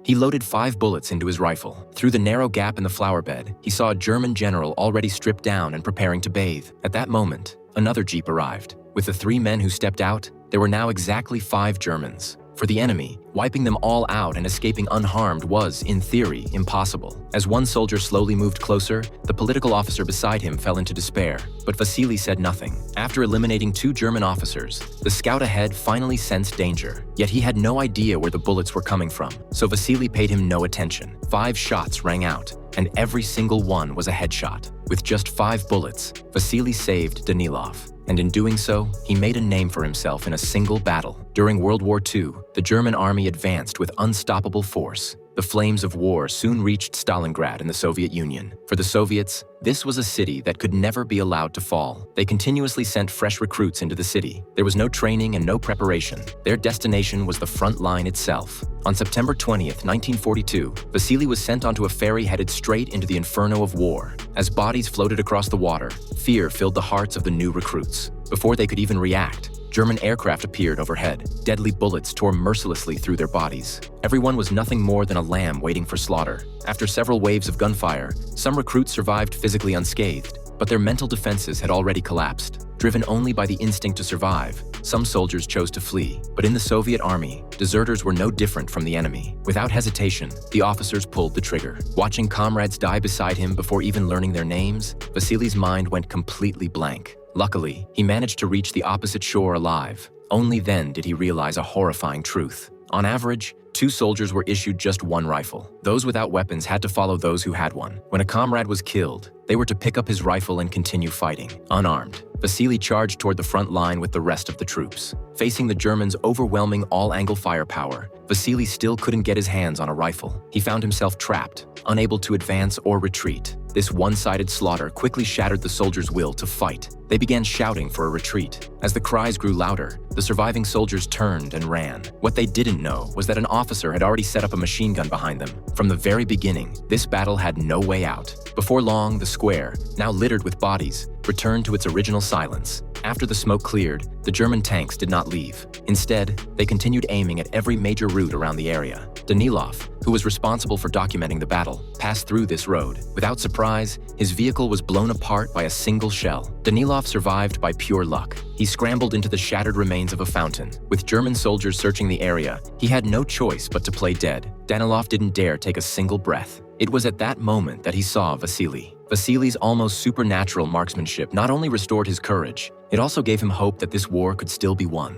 He loaded 5 bullets into his rifle. Through the narrow gap in the flower bed, he saw a German general already stripped down and preparing to bathe. At that moment, another jeep arrived. With the 3 men who stepped out, there were now exactly 5 Germans. For the enemy, wiping them all out and escaping unharmed was, in theory, impossible. As one soldier slowly moved closer, the political officer beside him fell into despair. But Vasily said nothing. After eliminating 2 German officers, the scout ahead finally sensed danger. Yet he had no idea where the bullets were coming from, so Vasily paid him no attention. 5 shots rang out, and every single one was a headshot. With just 5 bullets, Vasily saved Danilov. And in doing so, he made a name for himself in a single battle. During World War II, the German army advanced with unstoppable force. The flames of war soon reached Stalingrad in the Soviet Union. For the Soviets, this was a city that could never be allowed to fall. They continuously sent fresh recruits into the city. There was no training and no preparation. Their destination was the front line itself. On September 20th, 1942, Vasily was sent onto a ferry headed straight into the inferno of war. As bodies floated across the water, fear filled the hearts of the new recruits. Before they could even react, German aircraft appeared overhead. Deadly bullets tore mercilessly through their bodies. Everyone was nothing more than a lamb waiting for slaughter. After several waves of gunfire, some recruits survived physically unscathed, but their mental defenses had already collapsed. Driven only by the instinct to survive, some soldiers chose to flee. But in the Soviet army, deserters were no different from the enemy. Without hesitation, the officers pulled the trigger. Watching comrades die beside him before even learning their names, Vasily's mind went completely blank. Luckily, he managed to reach the opposite shore alive. Only then did he realize a horrifying truth. On average, 2 soldiers were issued just 1 rifle. Those without weapons had to follow those who had one. When a comrade was killed, they were to pick up his rifle and continue fighting, unarmed. Vasily charged toward the front line with the rest of the troops. Facing the Germans' overwhelming all-angle firepower, Vasily still couldn't get his hands on a rifle. He found himself trapped, unable to advance or retreat. This one-sided slaughter quickly shattered the soldiers' will to fight. They began shouting for a retreat. As the cries grew louder, the surviving soldiers turned and ran. What they didn't know was that an officer had already set up a machine gun behind them. From the very beginning, this battle had no way out. Before long, the square, now littered with bodies, returned to its original silence. After the smoke cleared, the German tanks did not leave. Instead, they continued aiming at every major route around the area. Danilov, who was responsible for documenting the battle, passed through this road. Without surprise, his vehicle was blown apart by a single shell. Danilov survived by pure luck. He scrambled into the shattered remains of a fountain. With German soldiers searching the area, he had no choice but to play dead. Danilov didn't dare take a single breath. It was at that moment that he saw Vasily. Vasily's almost supernatural marksmanship not only restored his courage, it also gave him hope that this war could still be won.